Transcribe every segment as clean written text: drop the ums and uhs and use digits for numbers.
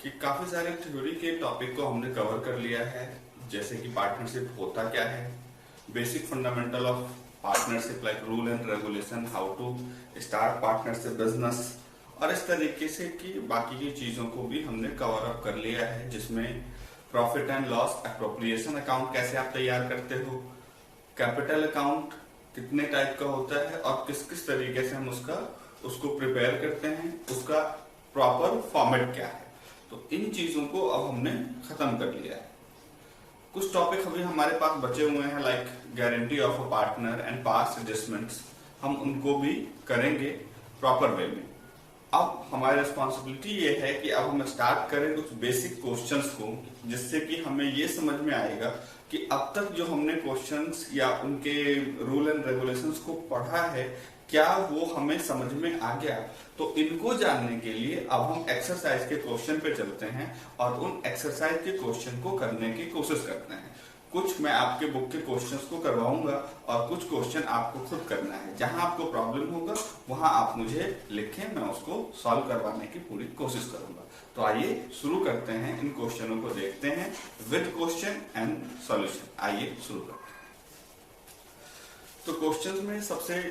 कि काफी सारे थ्योरी के टॉपिक को हमने कवर कर लिया है, जैसे कि पार्टनरशिप होता क्या है, basic fundamental of partnership like rule and regulation, how to start partnership business, और इस तरीके से कि बाकी की चीजों को भी हमने कवर अप कर लिया है, जिसमें profit and loss appropriation account कैसे आप तैयार करते हो, कैपिटल अकाउंट कितने टाइप का होता है और किस किस तरीके से हम उसको प्रिपेयर करते हैं, उसका प्रॉपर फॉर्मेट क्या है। तो इन चीजों को अब हमने खत्म कर लिया है। कुछ टॉपिक अभी हमारे पास बचे हुए हैं like guarantee of a partner and past adjustments, हम उनको भी करेंगे प्रॉपर वे में। अब हमारी रिस्पॉन्सिबिलिटी ये है कि अब हम स्टार्ट करें कुछ बेसिक क्वेश्चंस को, जिससे कि हमें ये समझ में आएगा कि अब तक जो हमने क्वेश्चंस या उनके रूल एंड रेगुलेशंस को पढ़ा है, क्या वो हमें समझ में आ गया। तो इनको जानने के लिए अब हम एक्सरसाइज के क्वेश्चन पे चलते हैं और उन एक्सरसाइज के क्वेश्चन को करने की कोशिश करते हैं। कुछ मैं आपके बुक के क्वेश्चंस को करवाऊंगा और कुछ क्वेश्चन आपको खुद करना है। जहां आपको प्रॉब्लम होगा वहां आप मुझे लिखें, मैं उसको सॉल्व करवाने की पूरी कोशिश करूंगा। तो आइए शुरू करते हैं, इन क्वेश्चनों को देखते हैं विद क्वेश्चन एंड सॉल्यूशन। आइए शुरू करते हैं। तो क्वेश्चन में सबसे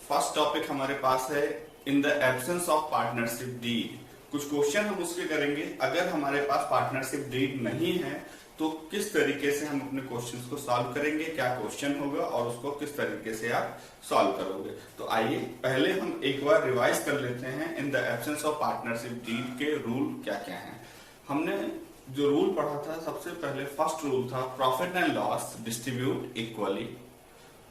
फर्स्ट टॉपिक हमारे पास है in the absence of partnership deed. कुछ क्वेश्चन हम उसके करेंगे, अगर हमारे पास पार्टनरशिप डीड नहीं है तो किस तरीके से हम अपने क्वेश्चंस को सॉल्व करेंगे, क्या क्वेश्चन होगा और उसको किस तरीके से आप सॉल्व करोगे। तो आइए पहले हम एक बार रिवाइज कर लेते हैं in the absence of partnership deed के रूल क्या क्या हैं। हमने जो रूल पढ़ा था, सबसे पहले फर्स्ट रूल था profit and loss distribute equally.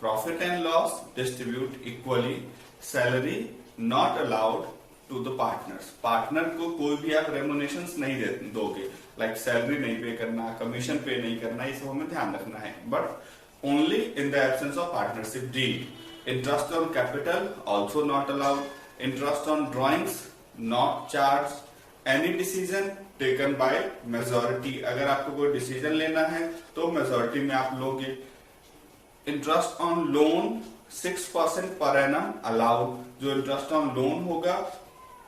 Profit and loss distribute equally, salary not allowed to the partners. Partner को कोई भी आप रेमुनेशंस नहीं दोगे, लाइक सैलरी नहीं पे करना, कमीशन पे नहीं करना, ये सब हमें ध्यान रखना है। But only in the absence of partnership deed. Interest on capital also not allowed, interest on drawings not charge, any decision taken by majority. अगर आपको कोई डिसीजन लेना है तो मेजोरिटी में आप लोगे। Interest on loan 6% per annum allowed. जो इंटरेस्ट ऑन लोन होगा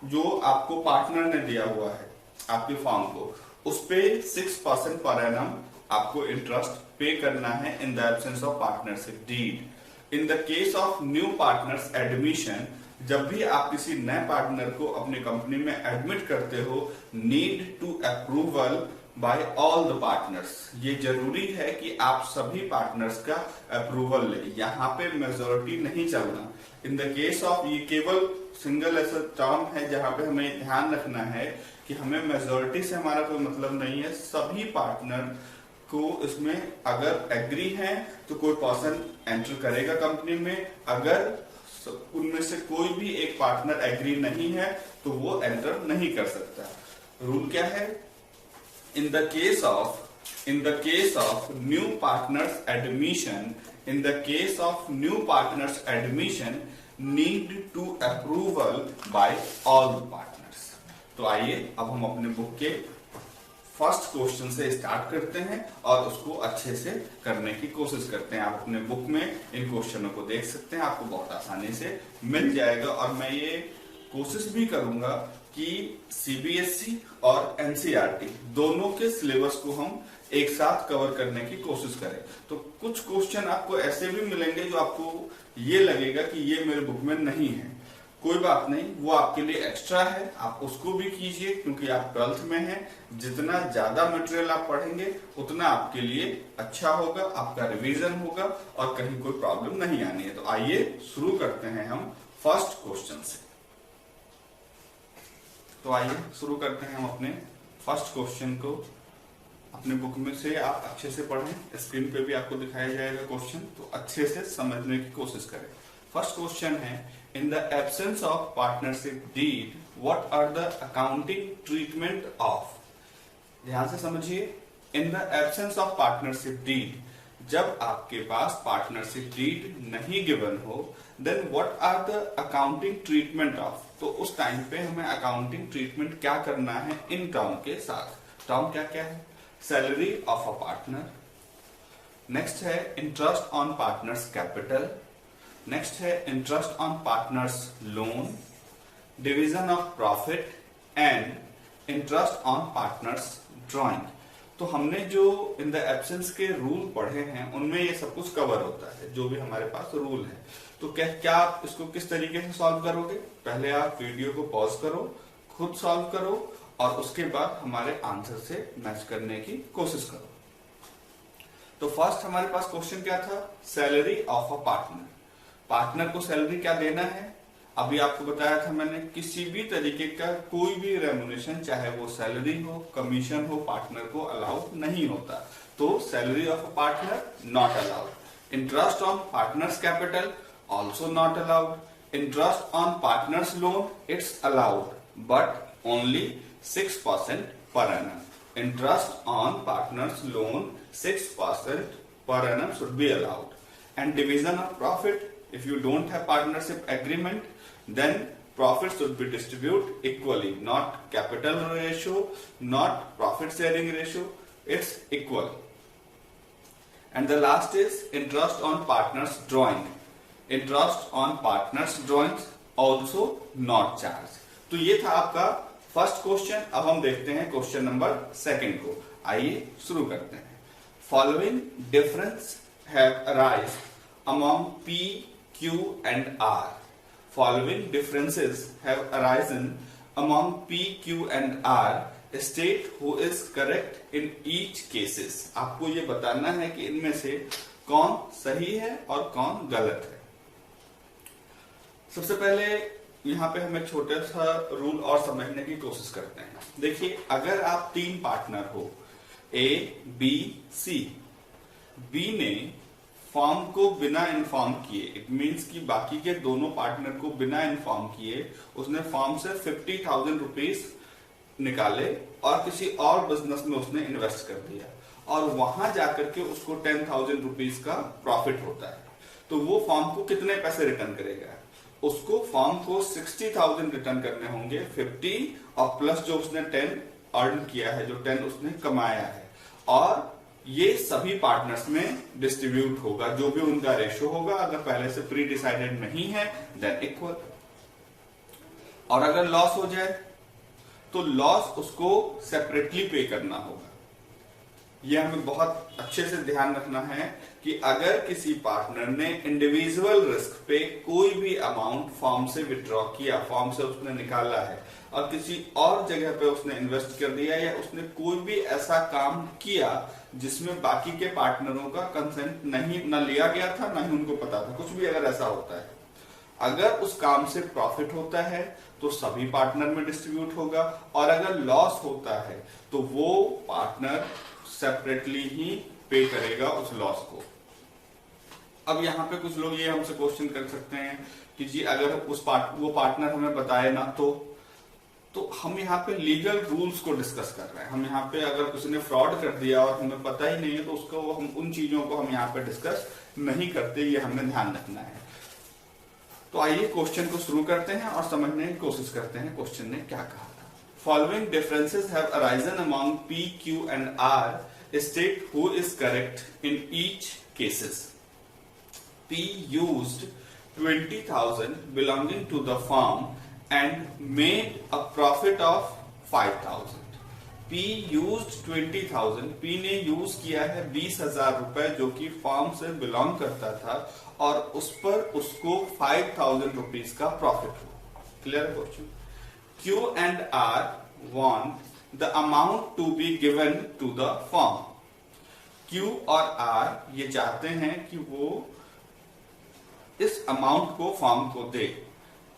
जो आपको पार्टनर ने दिया हुआ है आपके फॉर्म को, उस पे 6% पर एनम आपको इंटरेस्ट पे करना है in the absence of partnership deed. In the case of new partners admission, जब भी आप किसी नए पार्टनर को अपनी कंपनी में एडमिट करते हो, need to approval by all the partners. ये जरूरी है कि आप सभी पार्टनर्स का अप्रूवल ले, यहाँ पे मेजोरिटी नहीं चलना। इन द केस ऑफ, ये केवल सिंगल ऐसा टर्म है जहां पे हमें ध्यान रखना है कि हमें मेजोरिटी से हमारा कोई मतलब नहीं है। सभी पार्टनर को इसमें अगर एग्री है तो कोई पर्सन एंटर करेगा कंपनी में, अगर उनमें से कोई भी एक पार्टनर एग्री नहीं है तो वो एंटर नहीं कर सकता। रूल क्या है? In the case of new partners admission, need to approval by all the partners। तो आइए अब हम अपने बुक के फर्स्ट क्वेश्चन से स्टार्ट करते हैं और उसको अच्छे से करने की कोशिश करते हैं। आप अपने बुक में इन क्वेश्चनों को देख सकते हैं, आपको बहुत आसानी से मिल जाएगा। और मैं ये कोशिश भी करूंगा कि सीबीएसई और एनसीईआरटी दोनों के सिलेबस को हम एक साथ कवर करने की कोशिश करें। तो कुछ क्वेश्चन आपको ऐसे भी मिलेंगे जो आपको ये लगेगा कि ये मेरे बुक में नहीं है, कोई बात नहीं, वो आपके लिए एक्स्ट्रा है, आप उसको भी कीजिए क्योंकि आप 12th में हैं। जितना ज्यादा मटेरियल आप पढ़ेंगे उतना आपके लिए अच्छा होगा, आपका रिवीजन होगा और कहीं कोई प्रॉब्लम नहीं आनी है। तो आइए शुरू करते हैं हम फर्स्ट क्वेश्चन से। तो आइए शुरू करते हैं हम अपने फर्स्ट क्वेश्चन को। अपने बुक में से आप अच्छे से पढ़ें, स्क्रीन पे भी आपको दिखाया जाएगा क्वेश्चन, तो अच्छे से समझने की कोशिश करें। फर्स्ट क्वेश्चन है in the absence of partnership deed what are the accounting treatment of. ध्यान से समझिए, in the absence of partnership deed, जब आपके पास पार्टनरशिप डीड नहीं गिवन हो, then what are the accounting treatment of. तो उस टाइम पे हमें अकाउंटिंग ट्रीटमेंट क्या करना है इन टर्म के साथ। टर्म क्या क्या है? Salary of a partner, next है interest on partners capital, next है interest on partners loan, division of profit and interest on partners drawing. तो हमने जो इन द एब्सेंस के रूल पढ़े हैं उनमें ये सब कुछ कवर होता है, जो भी हमारे पास रूल है। तो क्या आप इसको किस तरीके से सॉल्व करोगे? पहले आप वीडियो को पॉज करो, खुद सॉल्व करो और उसके बाद हमारे आंसर से मैच करने की कोशिश करो। तो फर्स्ट हमारे पास क्वेश्चन क्या था? Salary of a partner. Partner को सैलरी क्या देना है? अभी आपको बताया था मैंने, किसी भी तरीके का कोई भी रेम्युनरेशन, चाहे वो सैलरी हो, कमीशन हो, पार्टनर को अलाउड नहीं होता। तो salary of a partner not allowed. Interest on partners capital also not allowed. Interest on partners loan, it's allowed, but only 6% per annum. Interest on partners loan 6% per annum should be allowed. And division of profit, if you don't have partnership agreement, then profits should be distributed equally, not capital ratio, not profit sharing ratio, it's equal. And the last is interest on partners drawing. Interest on partners drawings also not charge. तो ये था आपका first question. अब हम देखते हैं question number second को। आइए शुरू करते हैं। Following difference have arise among P, Q and R. Following differences have arisen among P, Q and R. State who is correct in each cases. आपको ये बताना है कि इनमें से कौन सही है और कौन गलत है। सबसे पहले यहाँ पे हम एक छोटा सा रूल और समझने की कोशिश करते हैं। देखिए, अगर आप तीन पार्टनर हो, ए, बी, सी, बी ने फॉर्म को बिना इन्फॉर्म किए, इट मीन्स कि बाकी के दोनों पार्टनर को बिना इन्फॉर्म किए उसने फॉर्म से 50,000 रुपीज निकाले और किसी और बिजनेस में उसने इन्वेस्ट कर दिया और वहां जाकर के उसको 10,000 रुपीज का प्रॉफिट होता है। तो वो फॉर्म को कितने पैसे रिटर्न करेगा? उसको फॉर्म को 60,000 रिटर्न करने होंगे, 50 और प्लस जो उसने 10 अर्न किया है, जो 10 उसने कमाया है, और ये सभी पार्टनर्स में डिस्ट्रीब्यूट होगा, जो भी उनका रेशियो होगा। अगर पहले से प्री डिसाइडेड नहीं है देन इक्वल। और अगर लॉस हो जाए तो लॉस उसको सेपरेटली पे करना होगा। यह हमें बहुत अच्छे से ध्यान रखना है कि अगर किसी पार्टनर ने इंडिविजुअल रिस्क पे कोई भी अमाउंट फॉर्म से विड्रॉ किया, फॉर्म से उसने निकाला है और किसी और जगह पे उसने इन्वेस्ट कर दिया, या उसने कोई भी ऐसा काम किया जिसमें बाकी के पार्टनरों का कंसेंट नहीं न लिया गया था, न ही उनको पता था, कुछ भी अगर ऐसा होता है, अगर उस काम से प्रॉफिट होता है तो सभी पार्टनर में डिस्ट्रीब्यूट होगा, और अगर लॉस होता है तो वो पार्टनर सेपरेटली ही पे करेगा उस लॉस को। अब यहाँ पे कुछ लोग ये हमसे क्वेश्चन कर सकते हैं कि जी अगर वो पार्टनर हमें बताए ना तो हम यहाँ पे लीगल रूल्स को डिस्कस कर रहे हैं। हम यहाँ पे अगर किसी ने फ्रॉड कर दिया और हमें पता ही नहीं है तो उसको हम उन चीजों को हम यहाँ पे डिस्कस नहीं करते, ये हमें ध्यान रखना है। तो आइए क्वेश्चन को शुरू करते हैं और समझने की कोशिश करते हैं क्वेश्चन ने क्या कहा था। Following differences have arisen among P, Q and R. State who is correct in each cases. P used 20,000 belonging to the firm and made a profit of 5,000. P used 20,000. P ने use किया है 20,000 रुपए जो कि firm से belong करता था और उस पर उसको 5,000 रुपीज का प्रॉफिट हुआ। क्लियर है question? Q and R want the amount to be given to the firm. Q और R ये चाहते हैं कि वो इस अमाउंट को फर्म को दे।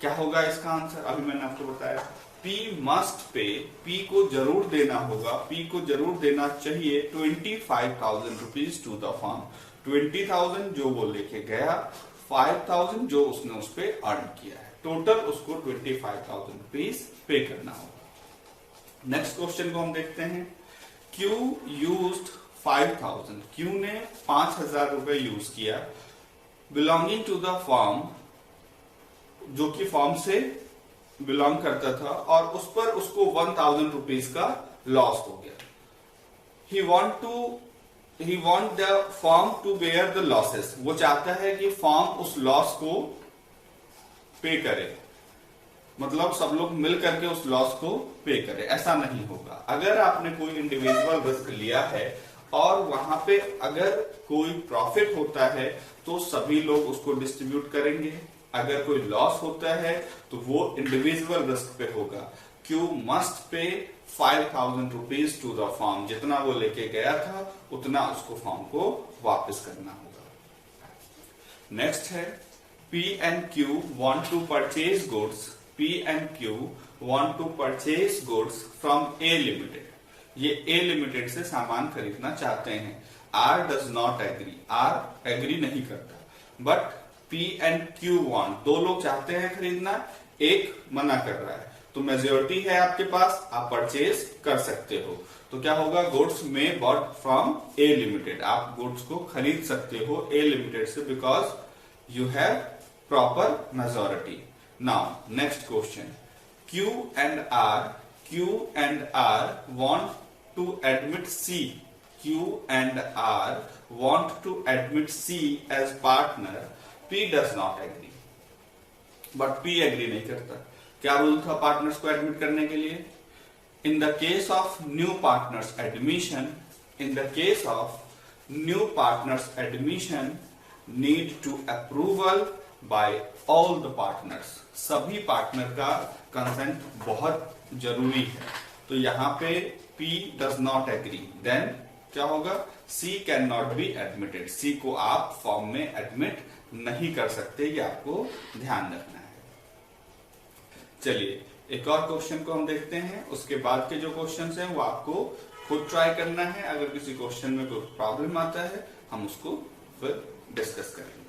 क्या होगा इसका आंसर? अभी मैंने आपको बताया, P must pay, P को जरूर देना होगा, P को जरूर देना चाहिए 25,000 रुपीज टू द फर्म। 20,000 जो वो लेके गया, 5,000 जो उसने उस पे अर्न किया है, टोटल उसको 25,000 रुपीज पे करना होगा। नेक्स्ट क्वेश्चन को हम देखते हैं। Q used 5,000. Q ने 5,000 रुपए यूज किया बिलोंगिंग टू द फर्म, जो कि फर्म से बिलोंग करता था, और उस पर उसको 1,000 रुपीज का लॉस हो गया। He want the firm to bear the losses. वो चाहता है कि फर्म उस लॉस को पे करे। मतलब सब लोग मिल करके उस लॉस को पे करें, ऐसा नहीं होगा। अगर आपने कोई इंडिविजुअल रिस्क लिया है और वहां पे अगर कोई प्रॉफिट होता है तो सभी लोग उसको डिस्ट्रीब्यूट करेंगे, अगर कोई लॉस होता है तो वो इंडिविजुअल रिस्क पे होगा। Q must pay 5,000 rupees to the firm, जितना वो लेके गया था उतना उसको फर्म को वापस करना होगा। नेक्स्ट है P and Q want to purchase goods. P and Q want to purchase goods from A Limited. ये A Limited से सामान खरीदना चाहते हैं। R does not agree. R agree नहीं करता। But P and Q want, दो लोग चाहते हैं खरीदना, एक मना कर रहा है, तो मेजोरिटी है आपके पास, आप परचेज कर सकते हो। तो क्या होगा, गुड्स में बॉट फ्रॉम A Limited, आप गुड्स को खरीद सकते हो A Limited से, because you have proper majority. Now next question, Q and R want to admit C. Q and R want to admit C as partner. P does not agree. But P agree नहीं करता। क्या rule था partners को admit करने के लिए? In the case of new partners admission, need to approval by all the partners. सभी partner का कंसेंट बहुत जरूरी है। तो यहाँ पे P does not agree, then क्या होगा, C cannot be admitted. C को आप फॉर्म में एडमिट नहीं कर सकते, ये आपको ध्यान रखना है। चलिए एक और क्वेश्चन को हम देखते हैं, उसके बाद के जो क्वेश्चंस हैं वो आपको खुद ट्राई करना है। अगर किसी क्वेश्चन में कोई प्रॉब्लम आता है हम उसको फिर डिस्कस करेंगे।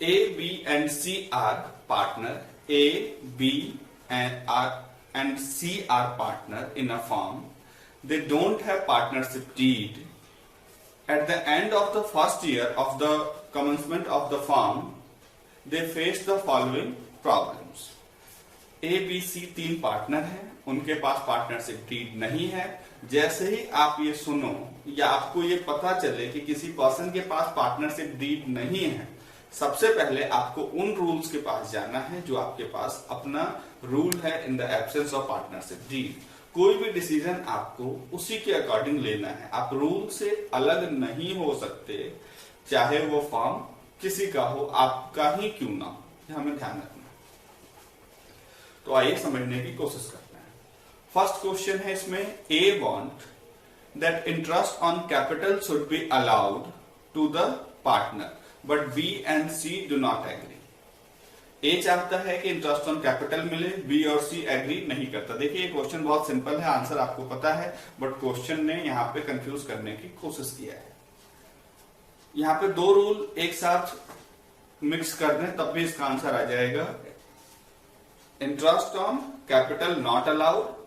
A, B and C are partner. A, B and C are partner in a firm. They don't have partnership deed. At the end of the first year of the commencement of the firm, they face the following problems. A, B, C तीन partner हैं, उनके पास partnership deed नहीं है। जैसे ही आप ये सुनो या आपको ये पता चले कि किसी पर्सन के पास पार्टनरशिप डीड नहीं है, सबसे पहले आपको उन रूल्स के पास जाना है जो आपके पास अपना रूल है in the absence of partnership deed. कोई भी डिसीजन आपको उसी के अकॉर्डिंग लेना है, आप रूल से अलग नहीं हो सकते, चाहे वो फॉर्म किसी का हो, आपका ही क्यों ना हो, हमें ध्यान रखना है। तो आइए समझने की कोशिश करते हैं। फर्स्ट क्वेश्चन है इसमें, A want that interest on capital should be allowed to the partner but B and C do not agree. A चाहता है कि इंटरेस्ट ऑन कैपिटल मिले, बी और सी एग्री नहीं करता। देखिए ये क्वेश्चन बहुत सिंपल है, आंसर आपको पता है, बट क्वेश्चन ने यहाँ पे कंफ्यूज करने की कोशिश किया है। यहाँ पे दो रूल एक साथ मिक्स कर दें तब भी इसका आंसर आ जाएगा। Interest on capital not allowed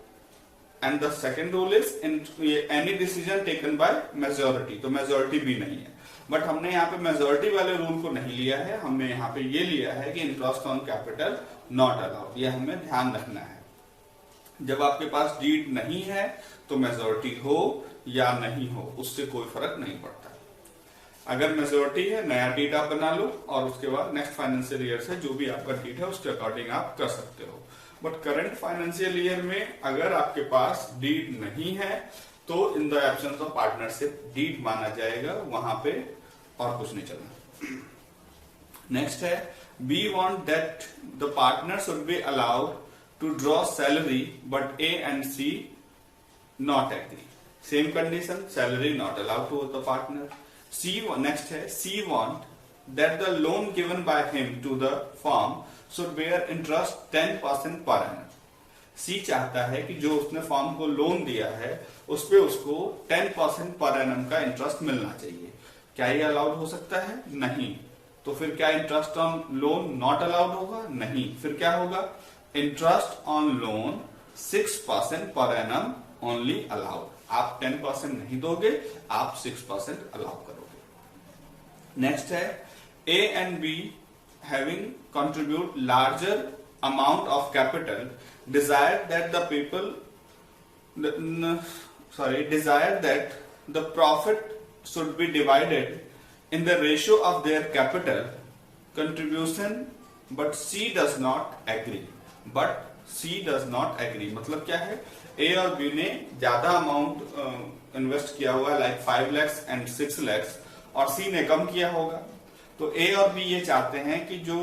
and the second rule is any decision taken by majority, तो मेजोरिटी भी नहीं है। बट हमने यहाँ पे मेजोरिटी वाले रूल को नहीं लिया है, हमने यहाँ पे ये लिया है कि interest on capital not allowed, ये हमें ध्यान रखना है। जब आपके पास डीड नहीं है तो मेजोरिटी हो या नहीं हो उससे कोई फर्क नहीं पड़ता। अगर मेजोरिटी है नया डीड आप बना लो और उसके बाद नेक्स्ट फाइनेंशियल ईयर से जो भी आपका डीड है उसके अकॉर्डिंग आप कर सकते हो। बट करंट फाइनेंशियल ईयर में अगर आपके पास डीड नहीं है तो in the absence of partnership deed माना जाएगा, वहां पे और कुछ नहीं चलना। नेक्स्ट है, B want that the partner should be allowed to draw salary but A and C not agree. Same condition, salary not allowed to the partner. C next है, C want that the loan given by him to the firm should bear interest 10% per annum. सी चाहता है कि जो उसने firm को loan दिया है उस पे उसको 10% पर एनम का इंटरेस्ट मिलना चाहिए। क्या ये अलाउड हो सकता है? नहीं। तो फिर क्या interest on loan not allowed होगा? नहीं। फिर क्या होगा? Interest on loan 6% per annum only allowed. आप 10% नहीं दोगे, आप 6% अलाउ करोगे। नेक्स्ट है, A and B having contribute larger amount of capital desire that the profit should be divided in the ratio of their capital contribution, but C does not agree. मतलब क्या है, ए और बी ने ज्यादा amount invest किया हुआ है, like 5 lakhs and 6 lakhs, और सी ने कम किया होगा। तो ए और बी ये चाहते हैं कि जो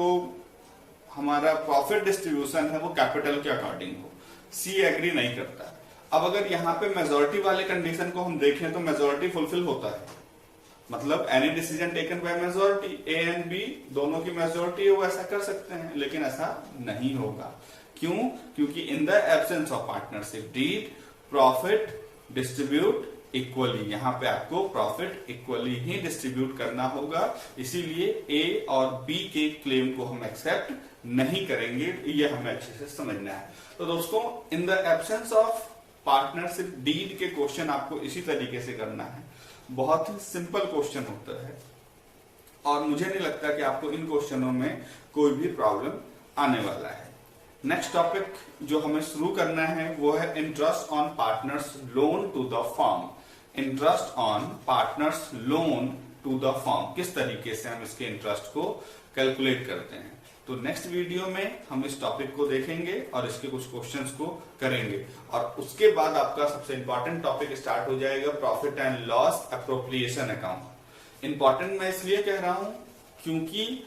हमारा प्रॉफिट डिस्ट्रीब्यूशन है वो कैपिटल के अकॉर्डिंग हो। सी एग्री नहीं करता। अब अगर यहाँ पे मेजोरिटी वाले कंडीशन को हम देखें तो मेजोरिटी फुलफिल होता है, मतलब any decision taken by majority, A and B दोनों की मेजोरिटी है वो ऐसा कर सकते हैं, लेकिन ऐसा नहीं होगा। क्यों? क्योंकि in the absence of partnership deed profit distribute equally, यहाँ पे आपको प्रॉफिट इक्वली ही डिस्ट्रीब्यूट करना होगा। इसीलिए ए और बी के क्लेम को हम एक्सेप्ट नहीं करेंगे, ये हमें अच्छे से समझना है। तो दोस्तों, in the absence of partnership deed के क्वेश्चन आपको इसी तरीके से करना है। बहुत ही सिंपल क्वेश्चन होता है और मुझे नहीं लगता कि आपको इन क्वेश्चनों में कोई भी प्रॉब्लम आने वाला है। नेक्स्ट टॉपिक जो हमें शुरू करना है वो है interest on partners loan to the firm. Interest on partners loan to the firm, किस तरीके से हम इसके इंटरेस्ट को कैलकुलेट करते हैं। तो नेक्स्ट वीडियो में हम इस टॉपिक को देखेंगे और इसके कुछ क्वेश्चंस को करेंगे, और उसके बाद आपका सबसे इंपॉर्टेंट टॉपिक स्टार्ट हो जाएगा, profit and loss appropriation account. Important मैं इसलिए कह रहा हूं क्योंकि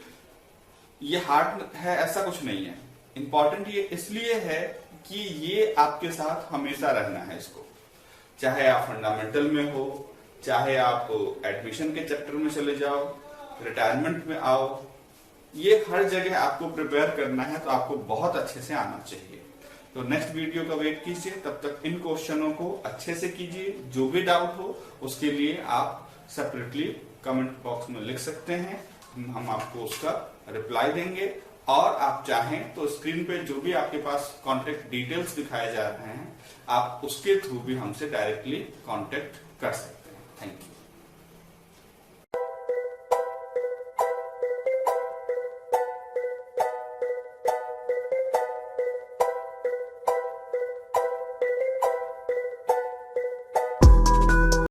ये हार्ड है ऐसा कुछ नहीं है। इंपॉर्टेंट ये इसलिए है कि ये आपके साथ हमेशा रहना है इसको, चाहे आप फंडामेंटल में हो, चाहे आप एडमिशन के चैप्टर में चले जाओ, रिटायरमेंट में आओ, ये हर जगह आपको प्रिपेयर करना है, तो आपको बहुत अच्छे से आना चाहिए। तो नेक्स्ट वीडियो का वेट कीजिए, तब तक इन क्वेश्चनों को अच्छे से कीजिए। जो भी डाउट हो उसके लिए आप सेपरेटली कमेंट बॉक्स में लिख सकते हैं, हम आपको उसका रिप्लाई देंगे। और आप चाहें तो स्क्रीन पे जो भी आपके पास कांटेक्ट डिटेल्स दिखाए जा रहे हैं, आप उसके थ्रू भी हमसे डायरेक्टली कांटेक्ट कर सकते हैं। Thank you.